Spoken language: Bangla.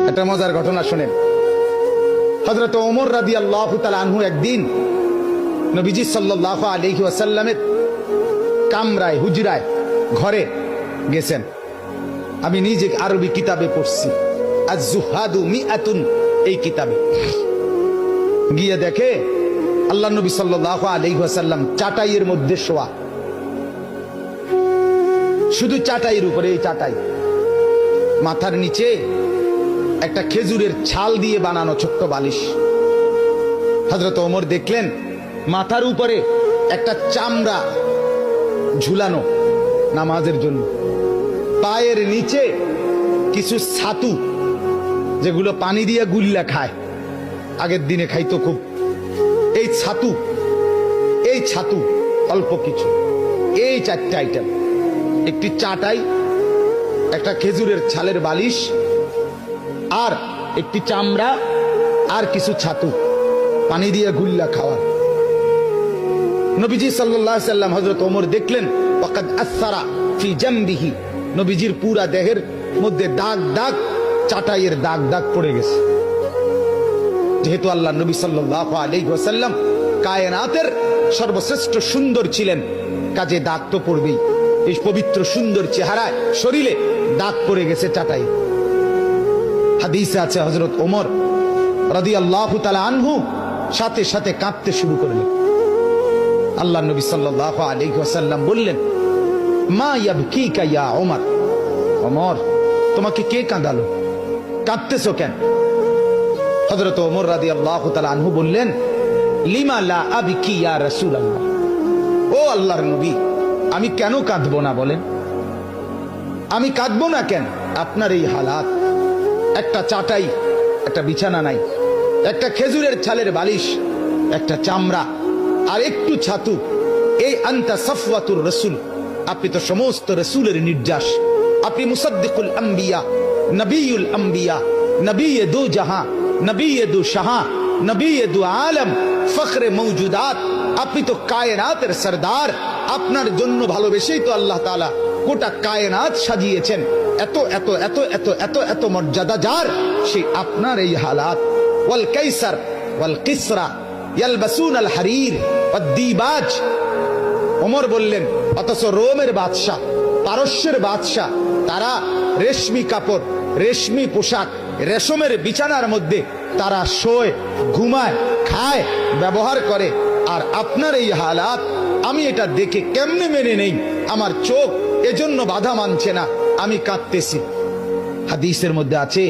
একটা মজার ঘটনা শোনেন। হযরত ওমর রাদিয়াল্লাহু তাআলা আনহু একদিন নবীজি সাল্লাল্লাহু আলাইহি ওয়াসাল্লামের কামরায়, হুজরায়, ঘরে গেছেন। আমি নিজে আরবি কিতাবে পড়ছি, আজ-জুহাদু মিআতুন, এই কিতাবে গিয়ে দেখে আল্লাহ নবী সাল্লাল্লাহু আলাইহি ওয়াসাল্লাম চাটাইয়ের মধ্যে শোয়া, শুধু চাটাইয়ের উপরে, এই চাটাই, মাথার নিচে একটা খেজুরের ছাল দিয়ে বানানো ছোট্ট বালিশ। হযরত ওমর দেখলেন মাথার উপরে একটা চামড়া ঝুলানো নামাজের জন্য, পায়ের নিচে কিছু ছাতু, যেগুলো পানি দিয়ে গুল্লা খায়, আগের দিনে খাইতো খুব, এই ছাতু অল্প কিছু, এই চারটা আইটেম, একটি চাটাই, একটা খেজুরের ছালের বালিশ, আর একটি চামড়া, আর কিছু ছাতু, পানি দিয়ে গুল্লা খাওয়া। নবীজি সাল্লাল্লাহু আলাইহি ওয়াসাল্লাম হযরত ওমর দেখলেন ওয়াকাদ আসসারা ফি জামবিহি, নবীজির পুরা দেহের মধ্যে দাগ দাগ, চাটাইয়ের দাগ দাগ পড়ে গেছে। যেহেতু আল্লাহ নবী সাল্লাল্লাহু আলাইহি ওয়াসাল্লাম কায়নাতের সর্বশ্রেষ্ঠ সুন্দর ছিলেন, কাজে দাগ তো পড়বেই। এই পবিত্র সুন্দর চেহারায়, শরীরে দাগ পড়ে গেছে চাটাই। হাদিসে আছে হযরত ওমর রাদিয়াল্লাহু তাআলা আনহু সাথে সাথে কাঁদতে শুরু করলেন। আল্লাহ নবী সাল্লাল্লাহু আলাইহি ওয়াসাল্লাম বললেন, মা ইয়াবকিকা ইয়া ওমর, ওমর তোমাকে কে কাঁদালো, কাঁদতেছো কেন? হযরত ওমর রাদিয়াল্লাহু তাআলা আনহু বললেন, লিমা লা আবকি ইয়া রাসূলুল্লাহ, ও আল্লাহর নবী, আমি কেন কাঁদবো না বলেন? আমি কাঁদবো না কেন? আপনার এই হালাত, একটা চাটাই, একটা বিছানা নাই, একটা খেজুরের ছালের বালিশ, একটা চামড়া, আর একটু ছাতু, এই আনতা সাফওয়াতুর রাসূল, আপনি তো সমস্ত রাসূলের নির্যাস, আপনি মুসাদ্দিকুল আম্বিয়া, নবিয়ুল আম্বিয়া, নবিয়ে দু জাহাঁ, নবিয়ে দু শাহাঁ, নবিয়ে দু আলম, ফখরে মওজুদাত, আপনি তো কায়নাতের সরদার। আপনার জন্য ভালোবেসেই তো আল্লাহ তাআলা গোটা কায়নাত সাজিয়েছেন। এত এত এত এত এত এত মর্যাদা যার, সেই আপনার এই হালাত। ওয়াল কাইসার ওয়াল কিসরা ইয়ালবাসুন আল হারির ওয়াদ দিবাজ, ওমর বললেন, অথচ রোমের বাদশাহ, পারস্যের বাদশাহ, তারা রেশমি কাপড়, রেশমি পোশাক, রেশমের বিছানার মধ্যে তারা শোয়, ঘুমায়, খায়, ব্যবহার করে। আর আপনার এই হালাত, আমি এটা দেখে কেমনে মেনে নেই? আমার চোখ এজন্য বাধা মানছে না, আমি কাঁদতেছি। হাদিসের মধ্যে আছে